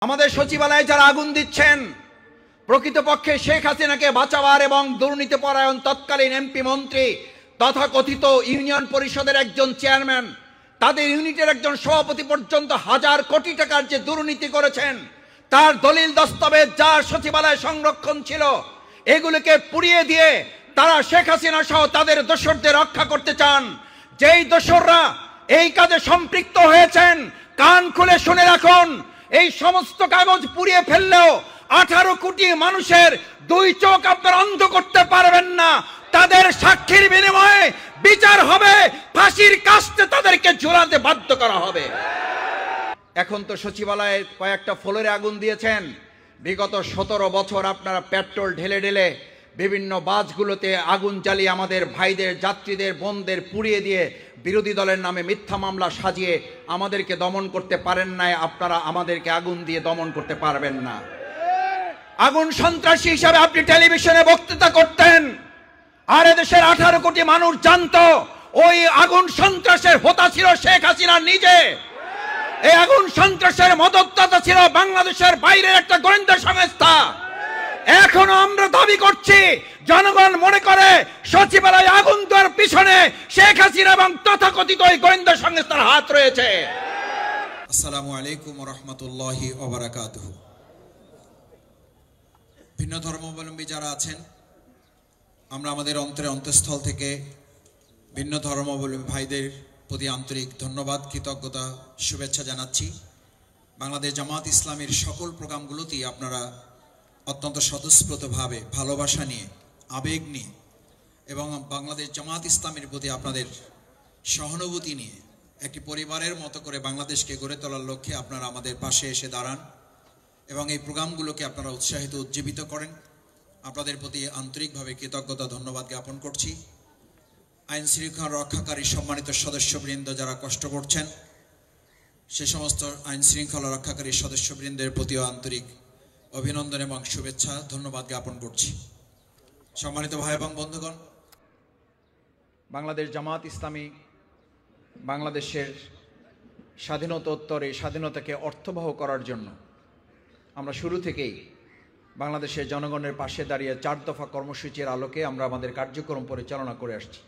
আমাদের সচিবালয়ে যারা আগুন দিচ্ছেন প্রকৃতপক্ষে শেখ হাসিনাকে বাঁচাবার এবং দুর্নীতিপরায়ণ তৎকালীন এমপি মন্ত্রী তথাকথিত ইউনিয়ন পরিষদের একজন চেয়ারম্যান, তাদের ইউনিটের একজন সভাপতি পর্যন্ত হাজার কোটি টাকার যে দুর্নীতি করেছেন তার দলিল দস্তাবেজ যার সচিবালয়ে সংরক্ষণ ছিল, এগুলোকে পুড়িয়ে দিয়ে তারা শেখ হাসিনা সহ তাদের দোসরদের রক্ষা করতে চান। যেই দোসররা এই কাজে সম্পৃক্ত হয়েছেন কান খুলে শুনে রাখুন, এই সমস্ত কাগজ পুড়িয়ে ফেললেও 18 কোটি মানুষের দুই চোখ আপনারা অন্ধ করতে পারবেন না। তাদের সাক্ষীর বিনিময়ে বিচার হবে, ফাঁসির কাস্টে তাদেরকে ঝুলাতে বাধ্য করা হবে। এখন তো সচিবালয়ে কয়েকটা ফ্লোরে আগুন দিয়েছেন, বিগত 17 বছর আপনারা পেট্রোল ঢেলে ঢেলে বিভিন্ন বাসগুলোতে আগুন জ্বালিয়ে আমাদের ভাইদের, যাত্রীদের, বোনদের পুড়িয়ে দিয়ে বিরোধী দলের নামে মিথ্যা মামলা সাজিয়ে আমাদেরকে দমন করতে পারেন নাই। আপনারা আমাদেরকে আগুন দিয়ে দমন করতে পারবেন না। আগুন সন্ত্রাসী হিসাবে আপনি টেলিভিশনে বক্তৃতা করতেন, আর এদেশের 18 কোটি মানুষ জানতো ওই আগুন সন্ত্রাসের হোতা ছিল শেখ হাসিনা নিজে। এই আগুন সন্ত্রাসের মদতদাতা ছিল বাংলাদেশের বাইরের একটা গোয়েন্দা সংস্থা। এখনো আমরা দাবি করছি, জনগণ মনে করে সচিবালয়ে আগুন দেওয়ার পিছনে শেখ হাসিনা এবং তথাকথিত ওই গোয়েন্দা সংস্থার হাত রয়েছে। আসসালামু আলাইকুম ওয়া রাহমাতুল্লাহি ওয়া বারাকাতুহু। ভিন্ন ধর্মাবলম্বী যারা আছেন, আমরা আমাদের অন্তঃস্থল থেকে ভিন্ন ধর্মাবলম্বী ভাইদের প্রতি আন্তরিক ধন্যবাদ, কৃতজ্ঞতা, শুভেচ্ছা জানাচ্ছি। বাংলাদেশ জামাত ইসলামীর সকল প্রোগ্রামগুলোতেই আপনারা অত্যন্ত স্বতঃস্ফূর্তভাবে ভালোবাসা নিয়ে, আবেগ নিয়ে এবং বাংলাদেশ জামাত ইসলামের প্রতি আপনাদের সহানুভূতি নিয়ে একটি পরিবারের মতো করে বাংলাদেশকে গড়ে তোলার লক্ষ্যে আপনারা আমাদের পাশে এসে দাঁড়ান এবং এই প্রোগ্রামগুলোকে আপনারা উৎসাহিত, উজ্জীবিত করেন। আপনাদের প্রতি আন্তরিকভাবে কৃতজ্ঞতা, ধন্যবাদ জ্ঞাপন করছি। আইন শৃঙ্খলা রক্ষাকারী সম্মানিত সদস্যবৃন্দ যারা কষ্ট করছেন, সে সমস্ত আইন শৃঙ্খলা রক্ষাকারী সদস্যবৃন্দের প্রতিও আন্তরিক অভিনন্দন এবং শুভেচ্ছা, ধন্যবাদ জ্ঞাপন করছি। সম্মানিত ভাই এবং বন্ধুগণ, বাংলাদেশ জামাত ইসলামী বাংলাদেশের স্বাধীনতোত্তর এই স্বাধীনতাকে অর্থবহ করার জন্য আমরা শুরু থেকেই বাংলাদেশের জনগণের পাশে দাঁড়িয়ে 4 দফা কর্মসূচির আলোকে আমরা আমাদের কার্যক্রম পরিচালনা করে আসছি।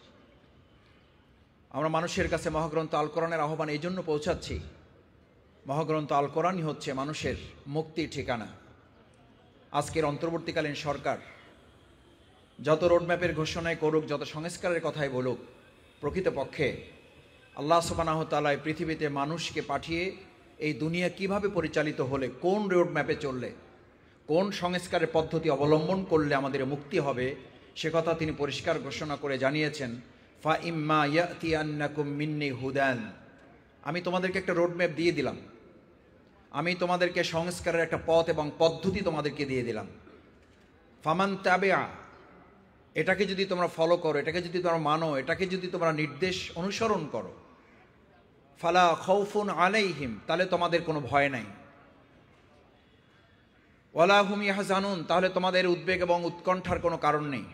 আমরা মানুষের কাছে মহাগ্রন্থ আল কোরআনের আহ্বান এই জন্য পৌঁছাচ্ছি, মহাগ্রন্থ আল কোরআনই হচ্ছে মানুষের মুক্তির ঠিকানা। আজকের অন্তর্বর্তীকালীন সরকার যত রোডম্যাপের ঘোষণায় করুক, যত সংস্কারের কথাই বলুক, প্রকৃতপক্ষে আল্লাহ সুবহানাহু ওয়া তাআলা পৃথিবীতে মানুষকে পাঠিয়ে এই দুনিয়া কিভাবে পরিচালিত হলে, কোন রোডম্যাপে চললে, কোন সংস্কারের পদ্ধতি অবলম্বন করলে আমাদের মুক্তি হবে, সে কথা তিনি পরিষ্কার ঘোষণা করে জানিয়েছেন, ফা ইম্মা ইয়াতিয়ান্নাকুম মিন্নি হুদান। আমি তোমাদেরকে একটা রোডম্যাপ দিয়ে দিলাম, আমি তোমাদেরকে সংস্কারের একটা পথ এবং পদ্ধতি তোমাদেরকে দিয়ে দিলাম। ফামান তাবিআ, এটাকে যদি তোমরা ফলো করো, এটাকে যদি তোমরা মানো, এটাকে যদি তোমরা নির্দেশ অনুসরণ করো, ফালা খাউফুন আলাইহিম, তাহলে তোমাদের কোনো ভয় নাই, ওয়ালা হুম ইয়াহজানুন, তাহলে তোমাদের উদ্বেগ এবং উৎকণ্ঠার কোনো কারণ নেই।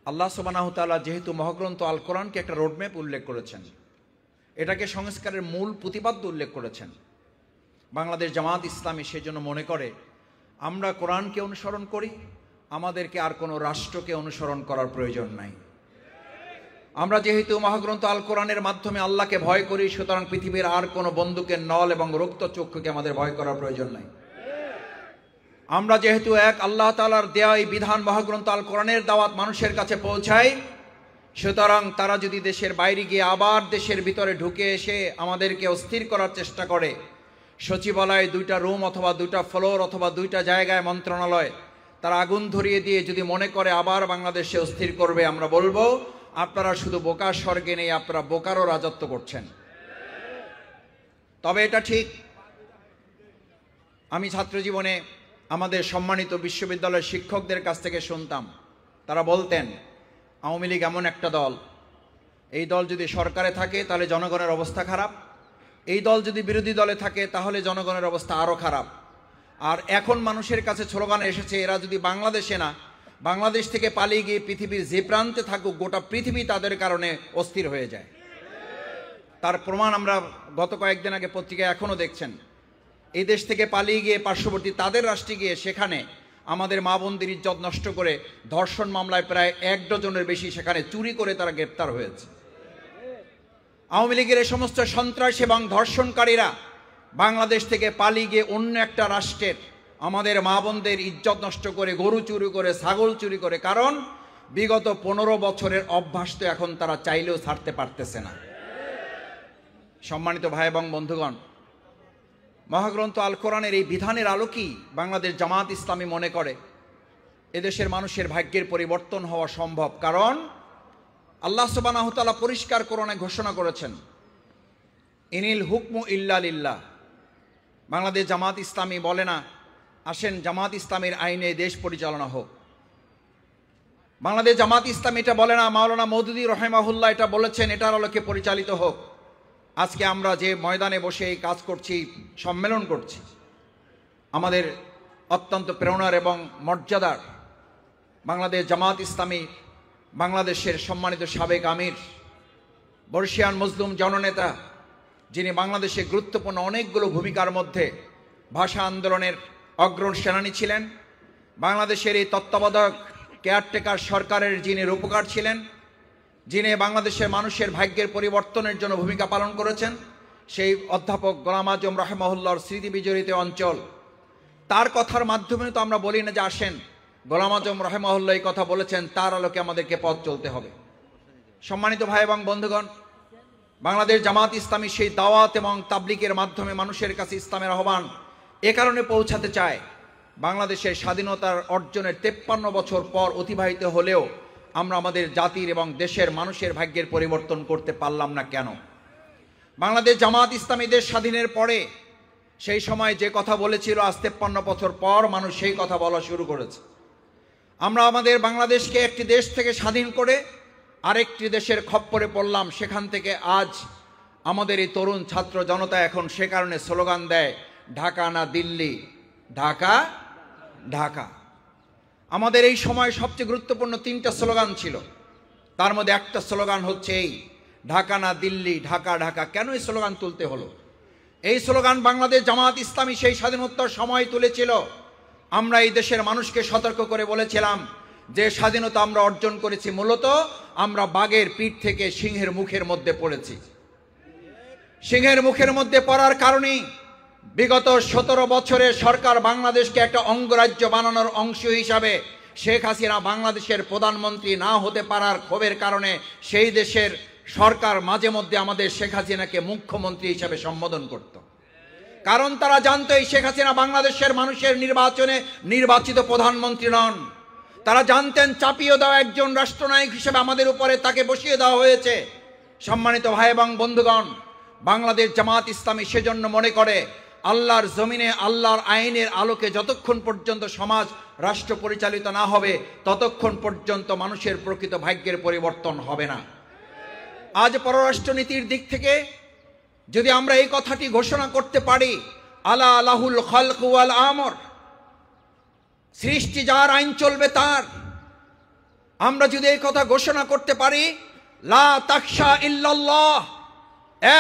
আল্লাহ সুবহানাহু ওয়া তাআলা যেহেতু মহাগ্রন্থ আল কোরআনকে একটা রোডম্যাপ উল্লেখ করেছেন, এটাকে সংস্কারের মূল প্রতিপাদ্য উল্লেখ করেছেন, বাংলাদেশ জামাত ইসলামী সেজন্য মনে করে আমরা কোরআনকে অনুসরণ করি, আমাদেরকে আর কোনো রাষ্ট্রকে অনুসরণ করার প্রয়োজন নাই। আমরা যেহেতু মহাগ্রন্থ আল কোরআনের মাধ্যমে আল্লাহকে ভয় করি, সুতরাং পৃথিবীর আর কোনো বন্দুকের নল এবং রক্ত চক্ষুকে আমাদের ভয় করার প্রয়োজন নাই। আমরা যেহেতু এক আল্লাহ তাআলার দেয়া এই বিধান মহাগ্রন্থ আল কোরআনের দাওয়াত মানুষের কাছে পৌঁছায়, সুতরাং তারা যদি দেশের বাইরে গিয়ে আবার দেশের ভিতরে ঢুকে এসে আমাদেরকে অস্থির করার চেষ্টা করে, সচিবালয়ে 2টা রুম অথবা 2টা ফ্লোর অথবা 2টা জায়গায় মন্ত্রণালয় তারা আগুন ধরিয়ে দিয়ে যদি মনে করে আবার বাংলাদেশে অস্থির করবে, আমরা বলবো আপনারা শুধু বোকার স্বর্গে নেই, আপনারা বোকারও রাজত্ব করছেন। তবে এটা ঠিক, আমি ছাত্র জীবনে আমাদের সম্মানিত বিশ্ববিদ্যালয়ের শিক্ষকদের কাছ থেকে শুনতাম, তারা বলতেন আওয়ামী লীগ এমন একটা দল, এই দল যদি সরকারে থাকে তাহলে জনগণের অবস্থা খারাপ, এই দল যদি বিরোধী দলে থাকে তাহলে জনগণের অবস্থা আরও খারাপ। আর এখন মানুষের কাছে স্লোগান এসেছে, এরা যদি বাংলাদেশে না, বাংলাদেশ থেকে পালিয়ে গিয়ে পৃথিবীর যে প্রান্তে থাকুক, গোটা পৃথিবী তাদের কারণে অস্থির হয়ে যায়। তার প্রমাণ আমরা গত কয়েকদিন আগে পত্রিকায় এখনো দেখছেন, এই দেশ থেকে পালিয়ে গিয়ে পার্শ্ববর্তী তাদের রাষ্ট্রে গিয়ে সেখানে আমাদের মা বোনদের ইজ্জত নষ্ট করে ধর্ষণ মামলায় প্রায় 1 ডজনের বেশি সেখানে চুরি করে তারা গ্রেপ্তার হয়েছে। আওয়ামী লীগের এই সমস্ত সন্ত্রাস এবং ধর্ষণকারীরা বাংলাদেশ থেকে পালিয়ে গিয়ে অন্য একটা রাষ্ট্রের আমাদের মা বোনদের ইজ্জত নষ্ট করে, গরু চুরি করে, ছাগল চুরি করে, কারণ বিগত 15 বছরের অভ্যাস তো এখন তারা চাইলেও ছাড়তে পারতেছে না। সম্মানিত ভাই এবং বন্ধুগণ, মহাগ্রন্থ আল কোরআনের এই বিধানের আলোকেই বাংলাদেশ জামাত ইসলামী মনে করে এদেশের মানুষের ভাগ্যের পরিবর্তন হওয়া সম্ভব। কারণ আল্লাহ সুবহানাহু ওয়া তাআলা পরিষ্কার কোরআনে ঘোষণা করেছেন, ইনিল হুকমু ইল্লা লিল্লাহ। বাংলাদেশ জামাত ইসলামী বলে না আসেন জামাত ইসলামীর আইনে দেশ পরিচালনা হোক। বাংলাদেশ জামাত ইসলামী এটা বলে না মাওলানা মওদুদী রহিমাহুল্লাহ এটা বলেছেন এটার আলোকে পরিচালিত হোক। আজকে আমরা যে ময়দানে বসে এই কাজ করছি, সম্মেলন করছি, আমাদের অত্যন্ত প্রেরণার এবং মর্যাদার বাংলাদেশ জামাত ইসলামী বাংলাদেশের সম্মানিত সাবেক আমির, বর্ষিয়ান মজলুম জননেতা, যিনি বাংলাদেশে গুরুত্বপূর্ণ অনেকগুলো ভূমিকার মধ্যে ভাষা আন্দোলনের অগ্রণী সেনানী ছিলেন, বাংলাদেশের এই তত্ত্বাবধায়ক কেয়ারটেকার সরকারের যিনি রূপকার ছিলেন, যিনি বাংলাদেশের মানুষের ভাগ্যের পরিবর্তনের জন্য ভূমিকা পালন করেছেন, সেই অধ্যাপক গোলাম আজম রাহিমাহুল্লাহর স্মৃতি বিজড়িত অঞ্চল, তার কথার মাধ্যমে তো আমরা বলি না যে আসেন গোলাম আজম রাহিমাহুল্লাহ এই কথা বলেছেন, তার আলোকে আমাদেরকে পথ চলতে হবে। সম্মানিত ভাই এবং বন্ধুগণ, বাংলাদেশ জামাত ইসলামী সেই দাওয়াত এবং তাবলীগের মাধ্যমে মানুষের কাছে ইসলামের আহ্বান এ কারণে পৌঁছাতে চায়, বাংলাদেশের স্বাধীনতার অর্জনের 53 বছর পর অতিবাহিত হলেও আমরা আমাদের জাতির এবং দেশের মানুষের ভাগ্যের পরিবর্তন করতে পারলাম না কেন? বাংলাদেশ জামাত ইসলামী দেশ স্বাধীনের পরে সেই সময় যে কথা বলেছিল, আজ 53 বছর পর মানুষ সেই কথা বলা শুরু করেছে। আমরা আমাদের বাংলাদেশকে একটি দেশ থেকে স্বাধীন করে আরেকটি দেশের খপ্পরে পড়লাম। সেখান থেকে আজ আমাদের এই তরুণ ছাত্র জনতা এখন সে কারণে স্লোগান দেয়, ঢাকা না দিল্লি, ঢাকা ঢাকা। আমাদের এই সময় সবচেয়ে গুরুত্বপূর্ণ 3টা স্লোগান ছিল, তার মধ্যে একটা স্লোগান হচ্ছে এই, ঢাকা না দিল্লি, ঢাকা ঢাকা। কেন এই স্লোগান তুলতে হলো? এই স্লোগান বাংলাদেশ জামাত ইসলামী সেই স্বাধীনোত্তর সময় তুলেছিল। আমরা এই দেশের মানুষকে সতর্ক করে বলেছিলাম যে স্বাধীনতা আমরা অর্জন করেছি মূলত আমরা বাঘের পিঠ থেকে সিংহের মুখের মধ্যে পড়েছি। সিংহের মুখের মধ্যে পড়ার কারণেই বিগত 17 বছরের সরকার বাংলাদেশকে একটা অঙ্গরাজ্য বানানোর অংশ হিসাবে শেখ হাসিনা বাংলাদেশের প্রধানমন্ত্রী না হতে পারার ক্ষোভের কারণে সেই দেশের সরকার মাঝে মধ্যে আমাদের শেখ হাসিনাকে মুখ্যমন্ত্রী হিসাবে সম্বোধন করত। কারণ তারা জানতো এই শেখ হাসিনা বাংলাদেশের মানুষের নির্বাচনে নির্বাচিত প্রধানমন্ত্রী নন। তারা জানতেন চাপিয়ে দেওয়া একজন রাষ্ট্রনায়ক হিসেবে আমাদের উপরে তাকে বসিয়ে দেওয়া হয়েছে। সম্মানিত ভাই এবং বন্ধুগণ, বাংলাদেশ জামাত ইসলামী সেজন্য মনে করে আল্লাহর জমিনে আল্লাহর আইনের আলোকে যতক্ষণ পর্যন্ত সমাজ রাষ্ট্র পরিচালিত না হবে ততক্ষণ পর্যন্ত মানুষের প্রকৃত ভাগ্যের পরিবর্তন হবে না। আজ পররাষ্ট্রনীতির দিক থেকে যদি আমরা এই কথাটি ঘোষণা করতে পারি, আলা লাহুল খালক ওয়াল আমর, সৃষ্টি যার, আইন চলবে তার, আমরা যদি এই কথা ঘোষণা করতে পারি, লা তাখশা ইল্লাল্লাহ,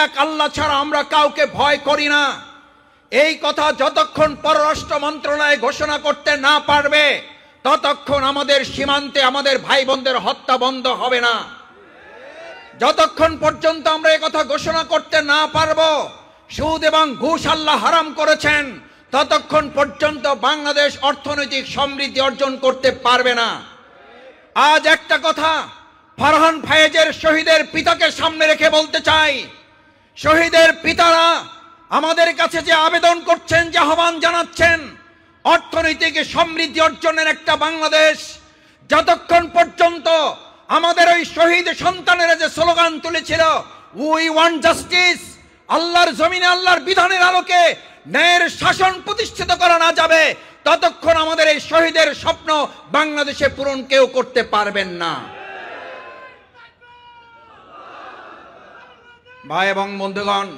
এক আল্লাহ ছাড়া আমরা কাউকে ভয় করি না, এই কথা যতক্ষণ পররাষ্ট্র মন্ত্রণালয় ঘোষণা করতে না পারবে ততক্ষণ আমাদের সীমান্তে আমাদের ভাই বোনদের হত্যা বন্ধ হবে না। যতক্ষণ পর্যন্ত আমরা এই কথা ঘোষণা করতে না পারবো সুদ এবং ঘুষ আল্লাহ হারাম করেছেন ততক্ষণ পর্যন্ত বাংলাদেশ অর্থনৈতিক সমৃদ্ধি অর্জন করতে পারবে না। আজ একটা কথা ফারহান ফায়েজের শহীদের পিতাকে সামনে রেখে বলতে চাই, শহীদের পিতারা আমাদের কাছে যে আবেদন করছেন, যে আহ্বান জানাচ্ছেন, অর্থনৈতিক সমৃদ্ধি অর্জনের একটা বাংলাদেশ, যতক্ষণ পর্যন্ত আমাদের ওই শহীদ সন্তানেরা যে স্লোগান তুলেছিল উই ওয়ান্ট জাস্টিস, আল্লাহর জমিনে আল্লাহর বিধানের আলোকে ন্যায়ের শাসন প্রতিষ্ঠিত করা না যাবে ততক্ষণ আমাদের এই শহীদের স্বপ্ন বাংলাদেশে পূরণ কেউ করতে পারবেন না। ভাই এবং বন্ধুগণ,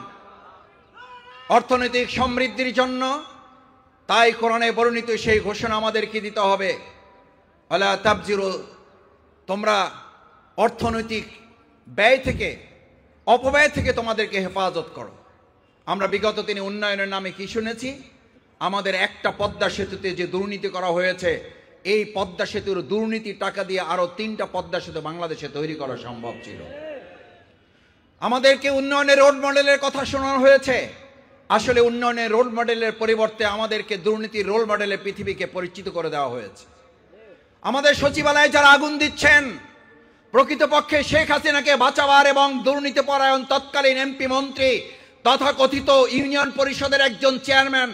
অর্থনৈতিক সমৃদ্ধির জন্য তাই কোরআনে বর্ণিত সেই ঘোষণা আমাদেরকে দিতে হবে, আলা তাবজিরু, তোমরা অর্থনৈতিক ব্যয় থেকে, অপব্যয় থেকে তোমাদেরকে হেফাজত করো। আমরা বিগত দিনে উন্নয়নের নামে কি শুনেছি? আমাদের একটা পদ্মা সেতুতে যে দুর্নীতি করা হয়েছে, এই পদ্মা সেতুর দুর্নীতির টাকা দিয়ে আরো 3টা পদ্মা সেতু বাংলাদেশে তৈরি করা সম্ভব ছিল। আমাদেরকে উন্নয়নের রোল মডেলের কথা শোনানো হয়েছে। আসলে উন্নয়নের রোল মডেলের পরিবর্তে আমাদেরকে দুর্নীতির রোল মডেলে পৃথিবীকে পরিচিত করে দেওয়া হয়েছে। আমাদের সচিবালয়ে যারা আগুন দিচ্ছেন, প্রকৃতপক্ষে শেখ হাসিনাকে বাঁচাবার এবং দুর্নীতি পরায়ণ তৎকালীন এমপি মন্ত্রী তথাকথিত ইউনিয়ন পরিষদের একজন চেয়ারম্যান,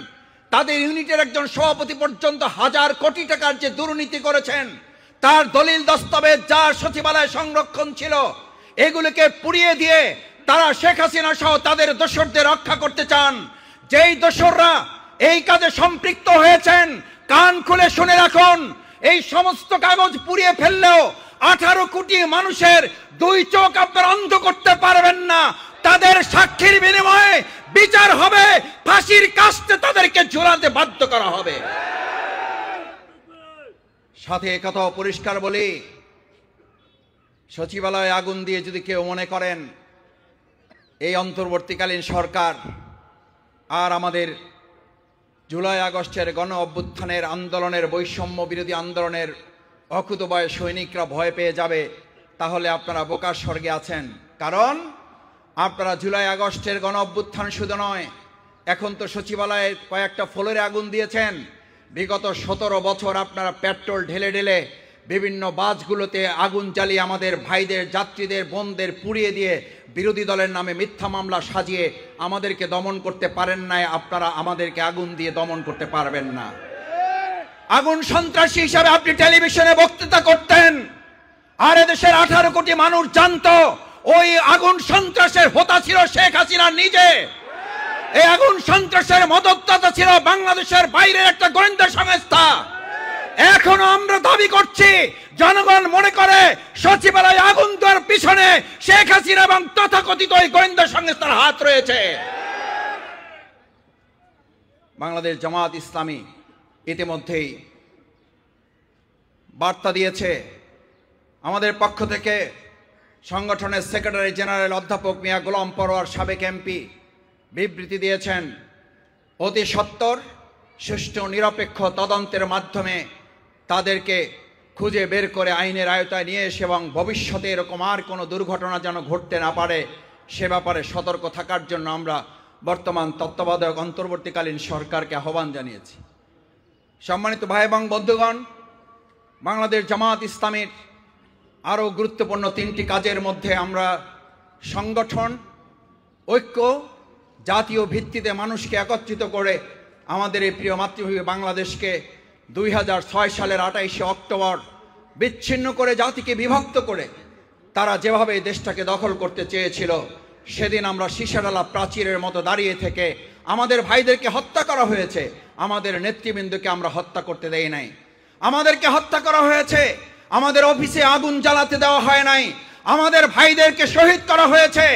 তাদের ইউনিটের একজন সভাপতি পর্যন্ত হাজার কোটি টাকার যে দুর্নীতি করেছেন, তার দলিল দস্তাবেজ যার সচিবালয়ে সংরক্ষণ ছিল, এগুলোকে পুড়িয়ে দিয়ে তারা শেখ হাসিনা সহ তাদের দোসরদের রক্ষা করতে চান। যেই দোসররা এই কাজে সম্পৃক্ত হয়েছেন, কান খুলে শুনে রাখুন, এই সমস্ত কাগজ পুড়িয়ে ফেললেও 18 কোটি মানুষের 2 চোখ আপনারা অন্ধ করতে পারবেন না। তাদের সাক্ষীর বিনিময়ে বিচার হবে, ফাঁসির কাস্টে তাদেরকে ঝুলাতে বাধ্য করা হবে। সাথে একথাও পরিষ্কার বলি, সচিবালয়ে আগুন দিয়ে যদি কেউ মনে করেন এই অন্তর্বর্তীকালীন সরকার আর আমাদের জুলাই আগস্টের গণ অভ্যুত্থানের আন্দোলনের, বৈষম্য বিরোধী আন্দোলনের অকুতোভয় সৈনিকরা ভয় পেয়ে যাবে, তাহলে আপনারা বোকার স্বর্গে আছেন। কারণ আপনারা জুলাই আগস্টের গণ অভ্যুত্থান শুধু নয়, এখন তো সচিবালয়ে কয়েকটা ফ্লোরে আগুন দিয়েছেন। বিগত 17 বছর আপনারা পেট্রোল ঢেলে ঢেলে বিভিন্ন বাসগুলোতে আগুন জ্বালিয়ে আমাদের ভাইদের, যাত্রীদের, বোনদের পুড়িয়ে দিয়ে বিরোধী দলের নামে মিথ্যা মামলা সাজিয়ে আমাদেরকে দমন করতে পারেন নাই। আপনারা আমাদেরকে আগুন দিয়ে দমন করতে পারবেন না। আগুন সন্ত্রাসী হিসাবে আপনি টেলিভিশনে বক্তৃতা করতেন, আর এদেশের 18 কোটি মানুষ জানতো ওই আগুন সন্ত্রাসের হোতা ছিল শেখ হাসিনা নিজে। এই আগুন সন্ত্রাসের মদতদাতা ছিল বাংলাদেশের বাইরের একটা গোয়েন্দা সংস্থা। এখনো আমরা দাবি করছি, জনগণ মনে করে সচিবালয়ে আগুন দেওয়ার পিছনে শেখ হাসিনা এবং তথাকথিত ওই গোয়েন্দা সংস্থার হাত রয়েছে। বাংলাদেশ জামাত ইসলামী ইতিমধ্যেই বার্তা দিয়েছে। আমাদের পক্ষ থেকে সংগঠনের সেক্রেটারি জেনারেল অধ্যাপক মিয়া গোলাম পরোয়ার সাবেক এমপি বিবৃতি দিয়েছেন, অতি সত্বর সুষ্ঠু নিরপেক্ষ তদন্তের মাধ্যমে তাদেরকে খুঁজে বের করে আইনের আওতায় নিয়ে এসে এবং ভবিষ্যতে এরকম আর কোনো দুর্ঘটনা যেন ঘটতে না পারে সে ব্যাপারে সতর্ক থাকার জন্য আমরা বর্তমান তত্ত্বাবধায়ক অন্তর্বর্তীকালীন সরকারকে আহ্বান জানিয়েছি। সম্মানিত ভাই এবং বন্ধুগণ, বাংলাদেশ জামাত ইসলামীর আরও গুরুত্বপূর্ণ 3টি কাজের মধ্যে আমরা সংগঠন, ঐক্য, জাতীয় ভিত্তিতে মানুষকে একত্রিত করে আমাদের এই প্রিয় মাতৃভূমি বাংলাদেশকে 2006 সালের 28শে অক্টোবর বিচ্ছিন্ন করে, জাতিকে বিভক্ত করে তারা যেভাবে এই দেশটাকে দখল করতে চেয়েছিল, সেদিন আমরা সীসাডালা প্রাচীরের মতো দাঁড়িয়ে থেকে আমাদের ভাইদেরকে হত্যা করা হয়েছে। আমাদের নেতৃবৃন্দকে আমরা হত্যা করতে দেই নাই। আমাদেরকে হত্যা করা হয়েছে, আমাদের অফিসে আগুন জ্বালাতে দেওয়া হয় নাই, আমাদের ভাইদেরকে শহীদ করা হয়েছে।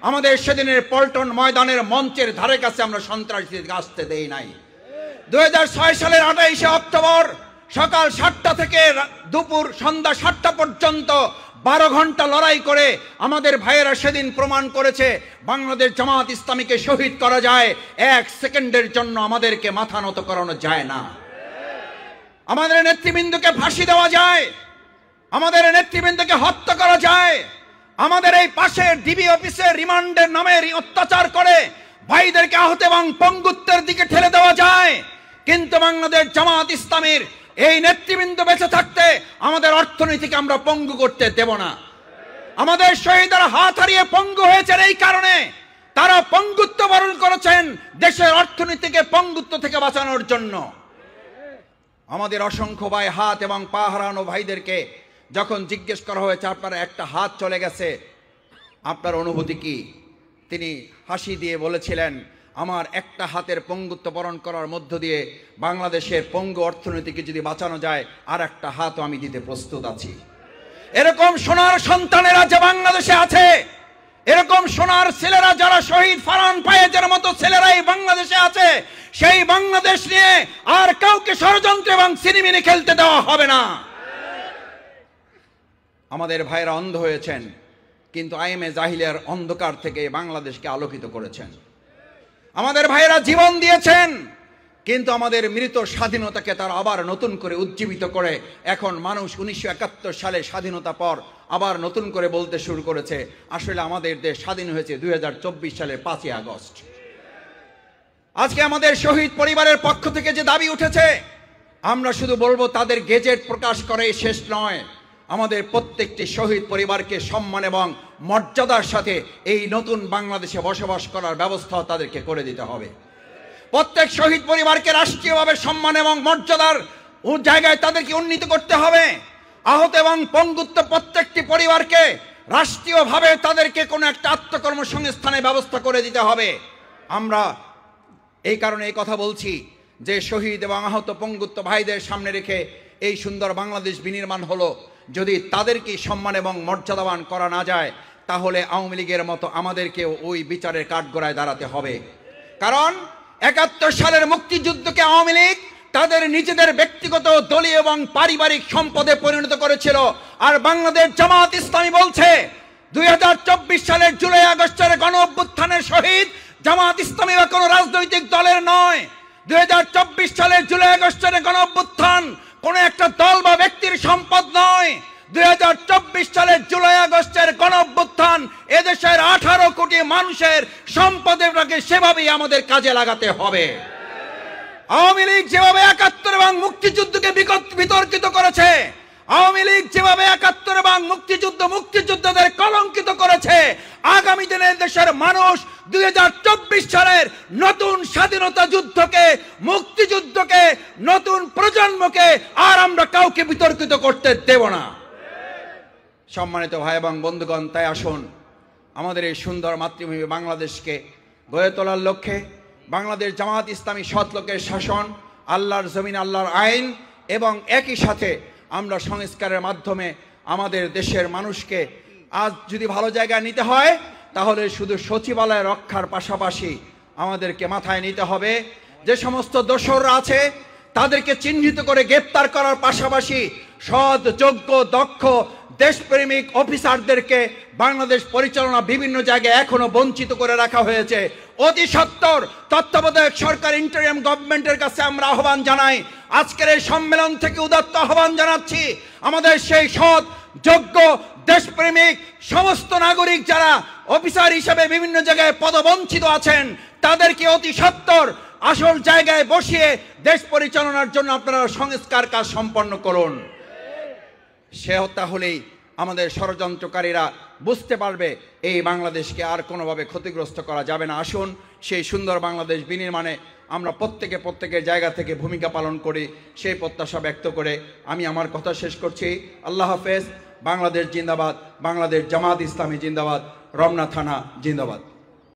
আমাদের সেদিনের পল্টন ময়দানের মঞ্চের ধারে কাছে আমরা সন্ত্রাসীদেরকে আসতে দেই নাই। 2006 সালের 28শে অক্টোবর সকাল 7টা থেকে দুপুর সন্ধ্যা 7টা পর্যন্ত 12 ঘন্টা লড়াই করে আমাদের ভাইয়েরা সেদিন প্রমাণ করেছে বাংলাদেশ জামাত ইসলামীকে শহীদ করা যায়, 1 সেকেন্ডের জন্য আমাদেরকে মাথা নত করানো যায় না। আমাদের নেতৃবৃন্দকে ফাঁসি দেওয়া যায়, আমাদের নেতৃবৃন্দকে হত্যা করা যায়, আমাদের এই পাশে ডিবি অফিসে রিমান্ডের নামে অত্যাচার করে ভাইদেরকে আহত এবং পঙ্গুত্বের দিকে ঠেলে দেওয়া যায়। কিন্তু বাংলাদেশ জামাত ইসলামীর এই নেতৃবৃন্দ বেঁচে থাকতে আমাদের অর্থনীতিকে আমরা পঙ্গু করতে দেব না। আমাদের শহীদরা হাত হারিয়ে পঙ্গু হয়েছেন এই কারণে, তারা পঙ্গুত্ব বরণ করেছেন দেশের অর্থনীতিকে পঙ্গুত্ব থেকে বাঁচানোর জন্য। আমাদের অসংখ্য ভাই হাত এবং পা হারানো ভাইদেরকে যখন জিজ্ঞেস করা হয়েছে আপনার একটা হাত চলে গেছে, আপনার অনুভূতি কি, তিনি হাসি দিয়ে বলেছিলেন, আমার একটা হাতের পঙ্গুত্ব বরণ করার মধ্য দিয়ে বাংলাদেশের পঙ্গু অর্থনীতিকে যদি বাঁচানো যায়, আর একটা হাতও আমি দিতে প্রস্তুত আছি। এরকম সোনার সন্তানেরা যে বাংলাদেশে আছে, এরকম সোনার ছেলেরা যারা শহীদ ফারহান পায়েজের মতো ছেলেরাই বাংলাদেশে আছে, সেই বাংলাদেশ নিয়ে আর কাউকে ষড়যন্ত্র এবং সিনেমিনি খেলতে দেওয়া হবে না। আমাদের ভাইরা অন্ধ হয়েছেন, কিন্তু আইএমএ জাহিলিয়ার অন্ধকার থেকে বাংলাদেশকে আলোকিত করেছেন। আমাদের ভাইয়েরা জীবন দিয়েছেন, কিন্তু আমাদের মৃত স্বাধীনতাকে তারা আবার নতুন করে উজ্জীবিত করে এখন মানুষ 1971 সালে স্বাধীনতা পর আবার নতুন করে বলতে শুরু করেছে আসলে আমাদের দেশ স্বাধীন হয়েছে 2024 সালের 5ই আগস্ট। আজকে আমাদের শহীদ পরিবারের পক্ষ থেকে যে দাবি উঠেছে, আমরা শুধু বলবো তাদের গেজেট প্রকাশ করে শেষ নয়, আমাদের প্রত্যেকটি শহীদ পরিবারকে সম্মান এবং মর্যাদার সাথে এই নতুন বাংলাদেশে বসবাস করার ব্যবস্থা তাদেরকে করে দিতে হবে। প্রত্যেক শহীদ পরিবারকে রাষ্ট্রীয়ভাবে সম্মান এবং মর্যাদার জায়গায় তাদেরকে উন্নীত করতে হবে। আহত এবং পঙ্গুত্ব প্রত্যেকটি পরিবারকে রাষ্ট্রীয়ভাবে তাদেরকে কোনো একটা আত্মকর্মসংস্থানের ব্যবস্থা করে দিতে হবে। আমরা এই কারণে এই কথা বলছি যে শহীদ এবং আহত পঙ্গুত্ব ভাইদের সামনে রেখে এই সুন্দর বাংলাদেশ বিনির্মাণ হলো, যদি তাদেরকে সম্মান এবং মর্যাদাবান করা না যায় তাহলে আওয়ামী লীগের মতো আমাদেরকেও ওই বিচারের কাঠগড়ায় দাঁড়াতে হবে। কারণ 71 সালের মুক্তিযুদ্ধকে আওয়ামী লীগ তাদের নিজেদের ব্যক্তিগত দলীয় এবং পারিবারিক সম্পদে পরিণত করেছিল, আর বাংলাদেশ জামাত ইসলামী বলছে 2024 সালের জুলাই আগস্টের গণ অভ্যুত্থানের শহীদ জামাত ইসলামী বা কোনো রাজনৈতিক দলের নয়। 2024 সালের জুলাই আগস্টের গণ অভ্যুত্থান কোনো একটা দল বা ব্যক্তির সম্পদ নয়। 2024 সালের জুলাই আগস্টের গণ অভ্যুত্থান এদেশের 18 কোটি মানুষের সম্পদটাকে সেভাবেই আমাদের কাজে লাগাতে হবে। আওয়ামী লীগ যেভাবে 71 এবং মুক্তিযুদ্ধকে বিতর্কিত করেছে, আওয়ামী লীগ যেভাবে 71 এবং মুক্তিযুদ্ধদের কলঙ্কিত করেছে, আগামী দিনে দেশের মানুষ 2024 সালের নতুন স্বাধীনতা যুদ্ধকে, মুক্তিযুদ্ধকে, নতুন প্রজন্মকে আর আমরা কাউকে বিতর্কিত করতে দেব না। সম্মানিত ভাই এবং বন্ধুগণ, তাই আসুন আমাদের এই সুন্দর মাতৃভূমি বাংলাদেশকে গড়ে তোলার লক্ষ্যে বাংলাদেশ জামাত ইসলামী সৎ লোকের শাসন, আল্লাহর জমিন, আল্লাহর আইন এবং একই সাথে আমরা সংস্কারের মাধ্যমে আমাদের দেশের মানুষকে আজ যদি ভালো জায়গায় নিতে হয় তাহলে শুধু সচিবালয় রক্ষার পাশাপাশি আমাদেরকে মাথায় নিতে হবে যে সমস্ত দোসররা আছে তাদেরকে চিহ্নিত করে গ্রেপ্তার করার পাশাপাশি সৎ, যোগ্য, দক্ষ, দেশপ্রেমিক অফিসারদেরকে বাংলাদেশ পরিচালনা বিভিন্ন জায়গায় এখনো বঞ্চিত করে রাখা হয়েছে। অতি সত্বর তত্ত্বাবধায়ক সরকার ইন্টারিম গভর্নমেন্টের কাছে আমরা আহ্বান জানাই, আজকের এই সম্মেলন থেকে উদাত্ত আহ্বান জানাচ্ছি, আমাদের সেই সৎ, যোগ্য, দেশপ্রেমিক সমস্ত নাগরিক যারা অফিসার হিসেবে বিভিন্ন জায়গায় পদবঞ্চিত আছেন তাদেরকে অতি সত্বর আসল জায়গায় বসিয়ে দেশ পরিচালনার জন্য আপনারা সংস্কার কাজ সম্পন্ন করুন। সে তাহলেই আমাদের ষড়যন্ত্রকারীরা বুঝতে পারবে এই বাংলাদেশকে আর কোনোভাবে ক্ষতিগ্রস্ত করা যাবে না। আসুন সেই সুন্দর বাংলাদেশ বিনির্মাণে আমরা প্রত্যেকের জায়গা থেকে ভূমিকা পালন করি, সেই প্রত্যাশা ব্যক্ত করে আমি আমার কথা শেষ করছি। আল্লাহ হাফেজ। বাংলাদেশ জিন্দাবাদ, বাংলাদেশ জামাত ইসলামী জিন্দাবাদ, রমনা থানা জিন্দাবাদ।